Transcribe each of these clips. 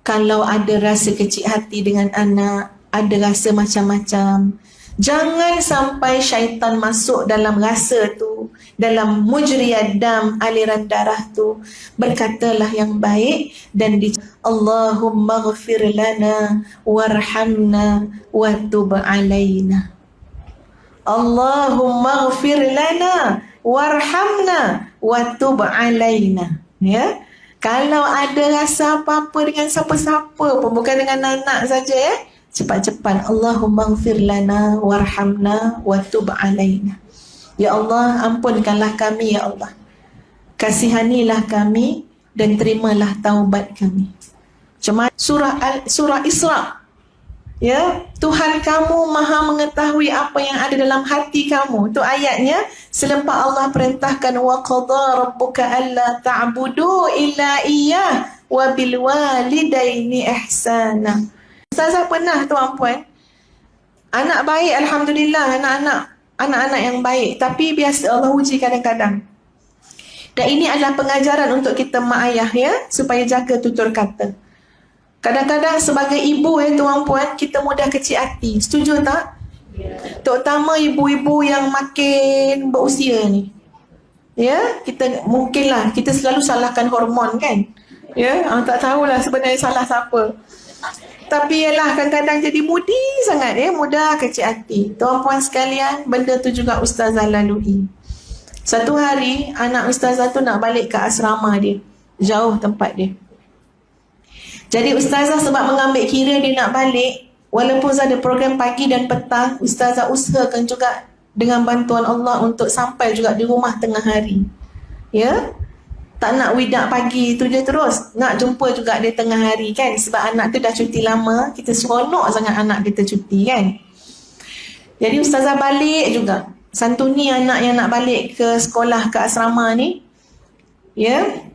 Kalau ada rasa kecil hati dengan anak, ada rasa macam-macam, jangan sampai syaitan masuk dalam rasa tu, dalam mujriyad dam, aliran darah tu. Berkatalah yang baik dan Allahumma ghafir lana warhamna wa tub alaina. Allahumma ghafir lana warhamna wa tub alaina. Ya. Kalau ada rasa apa-apa dengan siapa-siapa pun, bukan dengan anak saja ya, cepat-cepat Allahumma ghafir lana warhamna wa tub alaina. Ya Allah, ampunkanlah kami ya Allah. Kasihanilah kami dan terimalah taubat kami. Cuma surah Isra. Ya, Tuhan kamu Maha mengetahui apa yang ada dalam hati kamu. Tu ayatnya selepas Allah perintahkan wa qadha rabbuka alla ta'budu illa iyyah wa bil walidaini ihsana. Ustazah pernah tuan-puan, anak baik alhamdulillah, anak-anak yang baik, tapi biasa Allah uji kadang-kadang. Dan ini adalah pengajaran untuk kita mak ayah ya, supaya jaga tutur kata. Kadang-kadang sebagai ibu tuan-puan, kita mudah kecil hati. Setuju tak? Terutama ibu-ibu yang makin berusia ni. Ya, kita mungkinlah kita selalu salahkan hormon kan. Ya, tak tahulah sebenarnya salah siapa. Tapi ialah kadang-kadang jadi mudi sangat ya, mudah kecil hati. Tuan-puan sekalian, benda tu juga ustazah lalui. Satu hari anak ustazah tu nak balik ke asrama dia. Jauh tempat dia. Jadi ustazah sebab mengambil kira dia nak balik, walaupun ada program pagi dan petang, ustazah usahakan juga dengan bantuan Allah untuk sampai juga di rumah tengah hari. Ya. Tak nak widak pagi tu je terus, nak jumpa juga dia tengah hari kan, sebab anak tu dah cuti lama, kita seronok sangat anak kita cuti kan. Jadi ustazah balik juga, santuni anak yang nak balik ke sekolah ke asrama ni. Ya.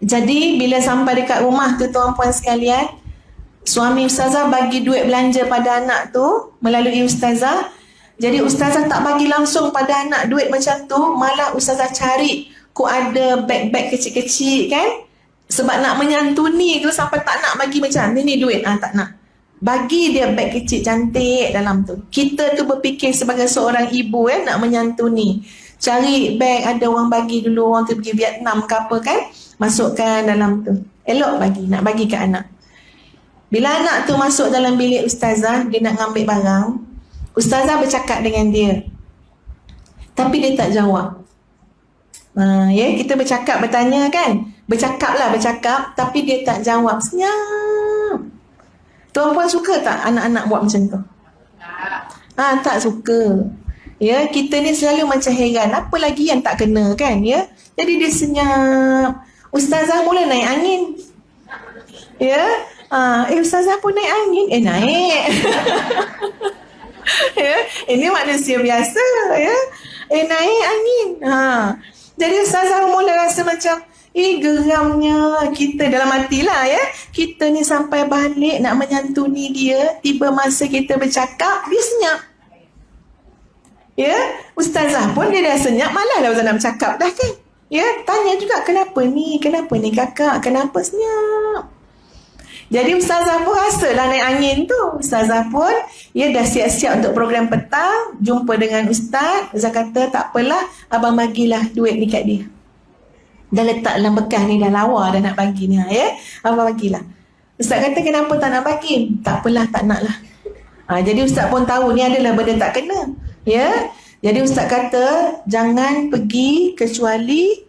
Jadi bila sampai dekat rumah tu tuan-puan sekalian, suami ustazah bagi duit belanja pada anak tu melalui ustazah. Jadi ustazah tak bagi langsung pada anak duit macam tu, malah ustazah cari kok ada beg-beg kecil-kecil kan, sebab nak menyantuni tu sampai tak nak bagi macam ni duit, tak nak. Bagi dia beg kecil cantik dalam tu. Kita tu berfikir sebagai seorang ibu nak menyantuni. Cari beg, ada orang bagi dulu, orang tu pergi Vietnam ke apa kan, masukkan dalam tu. Elok bagi, nak bagi ke anak. Bila anak tu masuk dalam bilik ustazah, dia nak ambil barang, ustazah bercakap dengan dia. Tapi dia tak jawab. Ya, kita bercakap, bertanya kan, bercakap, tapi dia tak jawab. Senyap. Tuan-puan suka tak anak-anak buat macam tu? Tak suka. Ya, kita ni selalu macam heran, apa lagi yang tak kena kan, ya? Jadi dia senyap. Ustazah mula naik angin. Ya, ustazah pun naik angin. Naik. Ya, ini manusia biasa, ya. Naik angin. Jadi ustazah mula rasa macam, geramnya kita dalam hati lah ya. Kita ni sampai balik nak menyantuni dia, tiba masa kita bercakap, dia senyap. Ya, ustazah pun dia dah senyap, malah lah ustazah nak bercakap dah kan. Ya, tanya juga kenapa ni kakak, kenapa senyap. Jadi ustazah pun rasalah naik angin tu. Ustazah pun dah siap-siap untuk program petang, jumpa dengan ustaz. Ustaz kata tak apalah, abang bagilah duit dekat dia. Dah letak dalam bekas ni, dah lawa dah nak bagi ni ya. Abang bagilah. Ustaz kata kenapa tak nak bagi? Tak apalah, tak nak lah. Jadi ustaz pun tahu ni adalah benda tak kena. Ya. Jadi ustaz kata jangan pergi kecuali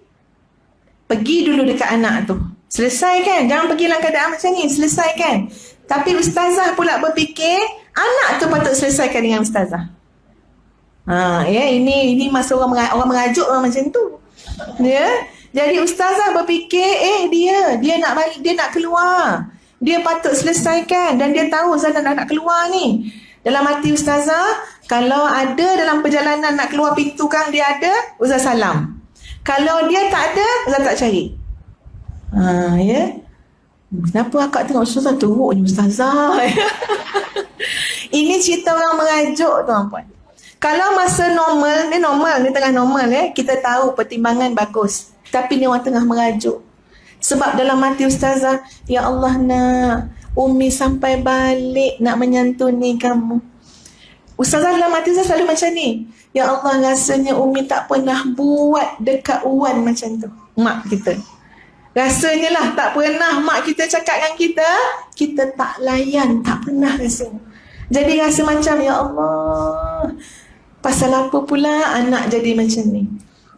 pergi dulu dekat anak tu. Selesaikan, jangan pergi dalam keadaan macam ni, selesaikan. Tapi ustazah pula berfikir anak tu patut selesaikan dengan ustazah. Ya, ini masa orang merajuk orang macam tu. Ya. Jadi ustazah berfikir dia nak balik, dia nak keluar. Dia patut selesaikan dan dia tahu ustazah nak keluar ni. Dalam hati ustazah, kalau ada dalam perjalanan nak keluar pintu kan dia ada, ustazah salam. Kalau dia tak ada, ustazah tak cari. Ya. Kenapa akak tengok ustazah teruk ni ustazah? Ini cerita orang merajuk tuan-puan. Kalau masa normal, ni tengah normal ya, kita tahu pertimbangan bagus. Tapi ni orang tengah merajuk. Sebab dalam hati Ustazah, ya Allah nak, Umi sampai balik nak menyantuni kamu. Ustazah dalam hati saya selalu macam ni. Ya Allah, rasanya Umi tak pernah buat dekat Wan macam tu, mak kita. Rasanya lah tak pernah mak kita cakap dengan kita tak layan, tak pernah rasanya. Jadi rasa macam, ya Allah, pasal apa pula anak jadi macam ni.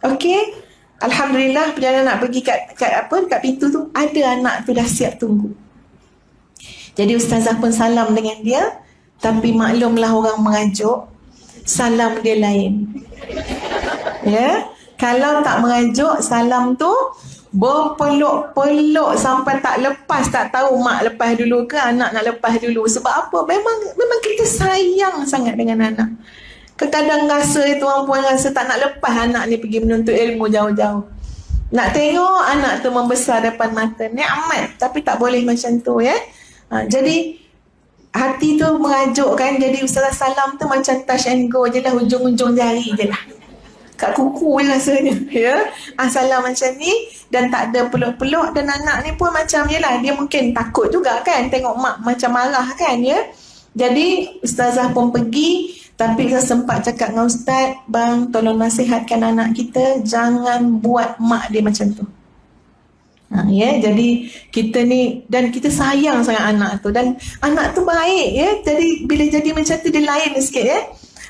Okey, alhamdulillah perjalanan nak pergi kat pintu tu, ada anak tu dah siap tunggu. Jadi Ustazah pun salam dengan dia, tapi maklumlah orang merajuk, salam dia lain. Ya, kalau tak merajuk, salam tu berpeluk-peluk sampai tak lepas, tak tahu mak lepas dulu ke anak nak lepas dulu. Sebab apa? Memang kita sayang sangat dengan anak. Kadang rasa tuan puan rasa tak nak lepas anak ni pergi menuntut ilmu jauh-jauh. Nak tengok anak tu membesar depan mata. Nikmat, tapi tak boleh macam tu ya. Jadi hati tu merajuk kan. Jadi Ustazah salam tu macam touch and go je lah, hujung-hujung jari je lah, kat kuku je rasanya ya. Salam macam ni dan tak ada peluk-peluk. Dan anak ni pun macam yelah, dia mungkin takut juga kan tengok mak macam marah kan ya. Jadi Ustazah pun pergi, tapi saya sempat cakap dengan Ustaz, bang tolong nasihatkan anak kita jangan buat mak dia macam tu. Ya, jadi kita ni, dan kita sayang sangat anak tu, dan anak tu baik ya. Jadi bila jadi macam tu dia lain sikit ya.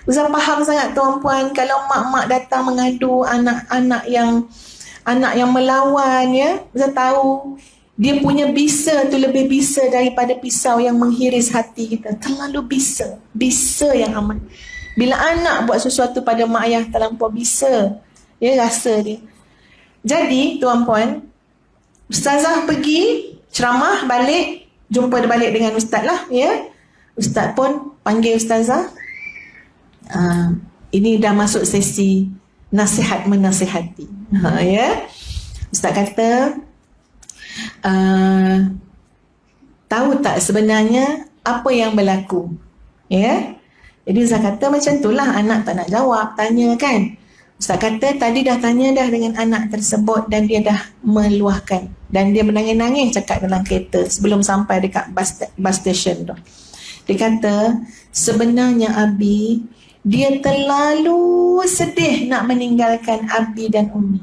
Ustaz faham sangat tuan puan, kalau mak-mak datang mengadu anak yang melawan ya, Ustaz tahu dia punya bisa tu lebih bisa daripada pisau yang menghiris hati kita. Terlalu bisa yang amat. Bila anak buat sesuatu pada mak ayah terlampau bisa, ya rasa dia. Jadi tuan puan, Ustazah pergi ceramah balik, jumpa dia balik dengan Ustaz lah ya. Ustaz pun panggil Ustazah. Ini dah masuk sesi nasihat menasihati ya. Ustaz kata, tahu tak sebenarnya apa yang berlaku ya. Jadi Ustaz kata macam itulah, anak tak nak jawab, tanya kan. Ustaz kata tadi dah tanya dah dengan anak tersebut dan dia dah meluahkan, dan dia menangis-nangis cakap dalam kereta sebelum sampai dekat bus station tu. Dia kata sebenarnya Abi, dia terlalu sedih nak meninggalkan Abi dan Umi.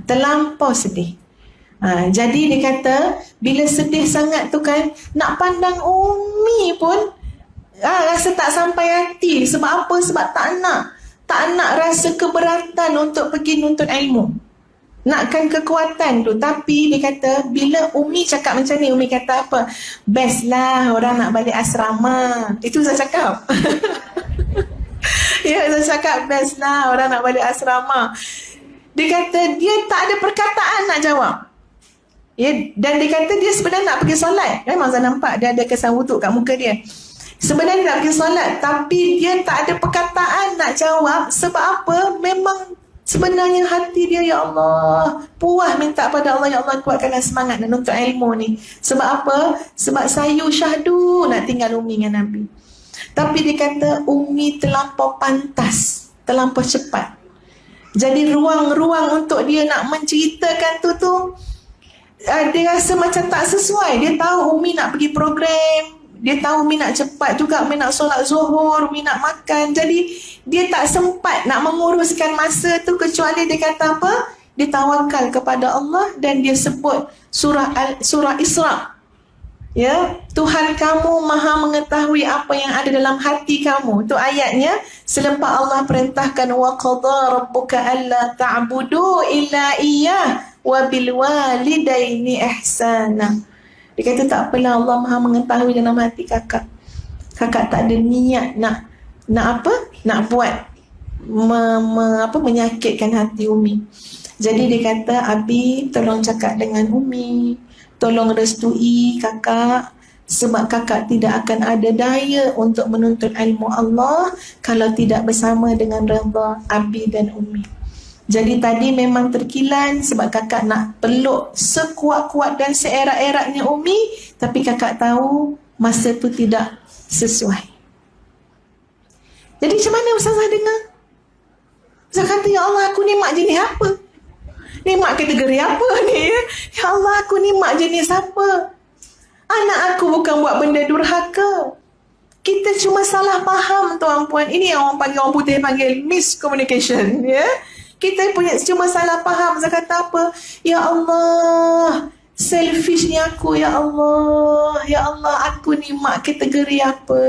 Terlampau sedih. Jadi dia kata bila sedih sangat tu kan, nak pandang Umi pun rasa tak sampai hati. Sebab apa? Sebab tak nak rasa keberatan untuk pergi nuntut ilmu. Nakkan kekuatan tu. Tapi dia kata bila Umi cakap macam ni, Umi kata apa? Best lah orang nak balik asrama. Itu saya cakap. Ya, saya cakap best lah orang nak balik asrama. Dia kata dia tak ada perkataan nak jawab. Ya, dan dia kata dia sebenarnya nak pergi solat. Memang saya nampak dia ada kesan wuduk kat muka dia. Sebenarnya nak pergi solat, tapi dia tak ada perkataan nak jawab. Sebab apa? Memang sebenarnya hati dia, ya Allah, puas minta pada Allah, ya Allah kuatkanlah semangat nak nuntut ilmu ni. Sebab apa? Sebab sayu syahdu nak tinggal Umi dengan Nabi. Tapi dia kata Umi terlampau pantas, terlampau cepat. Jadi ruang-ruang untuk dia nak menceritakan tu dia rasa macam tak sesuai. Dia tahu Umi nak pergi program, dia tahu Umi nak cepat juga, Umi nak solat zuhur, Umi nak makan. Jadi dia tak sempat nak menguruskan masa tu, kecuali dia kata apa? Dia tawakal kepada Allah dan dia sebut surah Isra. Ya, Tuhan kamu maha mengetahui apa yang ada dalam hati kamu. Itu ayatnya selepas Allah perintahkan wa qadha rabbuka alla ta'budu illa iyyah wa bil walidaini ihsana. Dia kata tak apalah, Allah maha mengetahui dalam hati kakak. Kakak tak ada niat nak apa? Nak buat menyakitkan hati Umi. Jadi dia kata, Abi tolong cakap dengan Umi, tolong restui kakak, sebab kakak tidak akan ada daya untuk menuntut ilmu Allah kalau tidak bersama dengan redha Abi dan Umi. Jadi tadi memang terkilan sebab kakak nak peluk sekuat-kuat dan seerat-eratnya Umi, tapi kakak tahu masa tu tidak sesuai. Jadi macam mana Ustazah dengar? Ustazah kata, ya Allah, aku ni mak jenis apa? Ni mak kategori apa ni? Ya Allah, aku ni mak jenis apa? Anak aku bukan buat benda durhaka. Kita cuma salah faham tuan-puan. Ini yang orang putih panggil miscommunication. Ya? Kita cuma salah faham. Saya kata apa? Ya Allah, selfish ni aku. Ya Allah, ya Allah, aku ni mak kategori apa?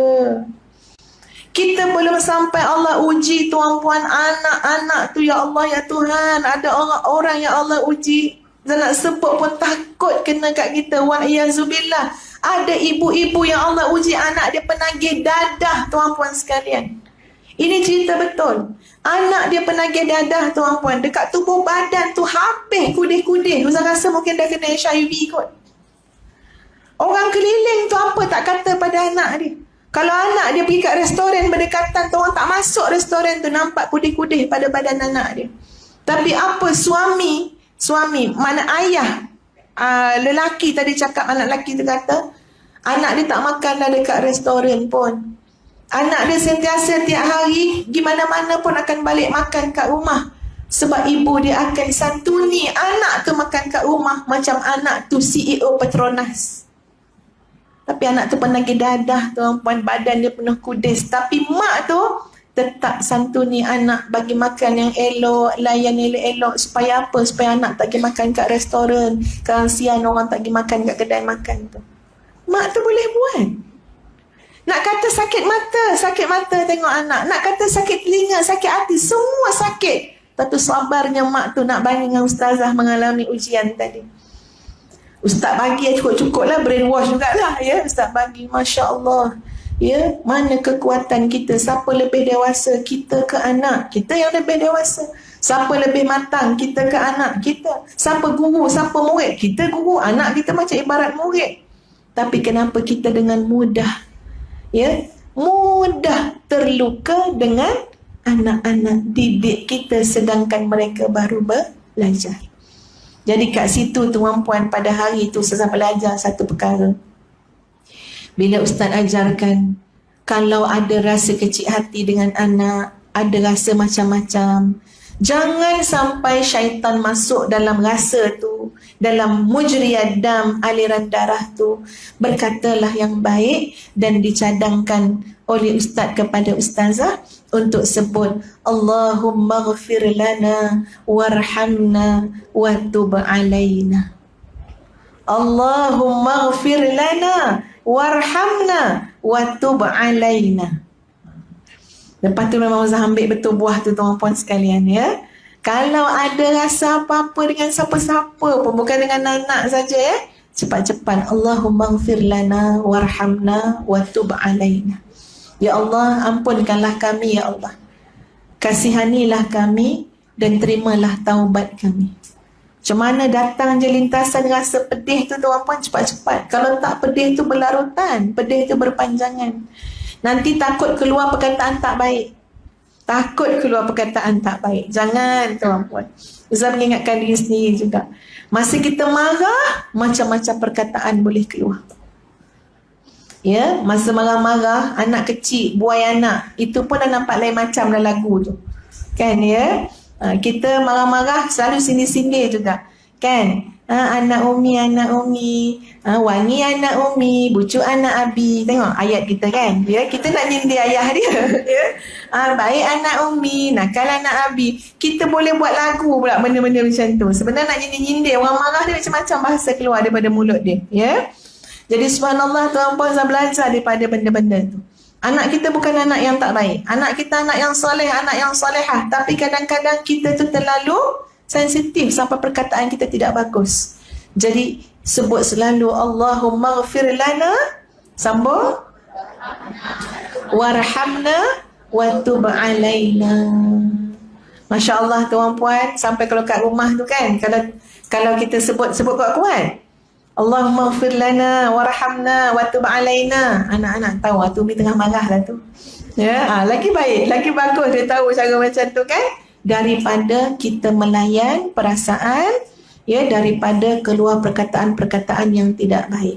Kita belum sampai Allah uji tuan-puan anak-anak tu. Ya Allah, ya Tuhan, ada orang yang Allah uji. Dan nak sebut pun takut kena kat kita. Wa'iyyazubillah. Ada ibu-ibu yang Allah uji anak dia penagih dadah tuan-puan sekalian. Ini cerita betul. Anak dia penagih dadah tuan-puan. Dekat tubuh badan tu habis kudih-kudih. Ustaz rasa mungkin dah kena HIV kot. Orang keliling tu apa tak kata pada anak dia. Kalau anak dia pergi kat restoran berdekatan tu, orang tak masuk restoran tu, nampak kudih-kudih pada badan anak dia. Tapi apa suami, mana ayah, lelaki tadi cakap, anak lelaki tu kata, anak dia tak makan dah dekat restoran pun. Anak dia sentiasa tiap hari, gimana mana pun akan balik makan kat rumah. Sebab ibu dia akan santuni anak tu makan kat rumah macam anak tu CEO Petronas. Tapi anak tu penagih dadah tuan-puan, badan dia penuh kudis. Tapi mak tu tetap santuni anak, bagi makan yang elok, layan elok-elok. Supaya apa? Supaya anak tak pergi makan kat restoran. Kasihan orang tak pergi makan kat kedai makan tu. Mak tu boleh buat. Nak kata sakit mata tengok anak. Nak kata sakit telinga, sakit hati, semua sakit. Tapi sabarnya mak tu nak bagi dengan ustazah mengalami ujian tadi. Ustaz bagi cukup-cukup lah, brainwash jugalah ya. Ustaz bagi, Masya Allah. Ya, mana kekuatan kita? Siapa lebih dewasa? Kita ke anak? Kita yang lebih dewasa. Siapa lebih matang? Kita ke anak? Kita. Siapa guru? Siapa murid? Kita guru. Anak kita macam ibarat murid. Tapi kenapa kita dengan mudah, ya, mudah terluka dengan anak-anak didik kita sedangkan mereka baru belajar. Jadi kat situ tuan-puan, pada hari itu saya belajar satu perkara. Bila ustaz ajarkan, kalau ada rasa kecil hati dengan anak, ada rasa macam-macam, jangan sampai syaitan masuk dalam rasa tu, dalam mujriyad dam, aliran darah tu. Berkatalah yang baik dan dicadangkan oleh ustaz kepada ustazah untuk sebut Allahumma ghafir lana warhamna wa tub alaina. Allahumma ghafir lana warhamna wa tub alaina. Lepas tu memang Ustaz ambil betul buah tu tuan-puan sekalian ya. Kalau ada rasa apa-apa dengan siapa-siapa pun, bukan dengan anak saja ya, cepat-cepat Allahumma ghafir lana warhamna wa tub alaina. Ya Allah, ampunkanlah kami ya Allah. Kasihanilah kami dan terimalah taubat kami. Macam mana datang je lintasan rasa pedih tu tuan-puan, cepat-cepat. Kalau tak, pedih tu berlarutan, pedih tu berpanjangan. Nanti takut keluar perkataan tak baik. Takut keluar perkataan tak baik. Jangan tuan-puan. Ustaz mengingatkan diri sendiri juga. Masa kita marah, macam-macam perkataan boleh keluar. Ya, masa marah-marah, anak kecil, buai anak, itu pun dah nampak lain macam dalam lagu tu. Kan ya? Kita marah-marah selalu sindir-sindir juga. Kan? Anak Umi, wangi anak Umi, bucu anak Abi. Tengok ayat kita kan? Ya, kita nak nyindir ayah dia. Ya? Baik anak Umi, nakal anak Abi. Kita boleh buat lagu pula benda-benda macam tu. Sebenarnya nak nyindir-nyindir, orang marah dia macam-macam bahasa keluar daripada mulut dia. Ya? Jadi subhanallah tuan-puan, saya belajar daripada benda-benda tu. Anak kita bukan anak yang tak baik. Anak kita anak yang soleh, anak yang solehah. Tapi kadang-kadang kita tu terlalu sensitif sampai perkataan kita tidak bagus. Jadi sebut selalu Allahumma ghafir lana, sambung, warhamna wa tub alaina. Masya Allah tuan-puan, sampai kalau kat rumah tu kan, kalau kita sebut kuat-kuat, Allahumma ghafir lana warhamna wa tub alaina. Anak-anak tahu tu Umi tengah marah lah tu. Ya, lagi baik, lagi bagus dia tahu cara macam tu kan, daripada kita melayan perasaan, ya, daripada keluar perkataan-perkataan yang tidak baik.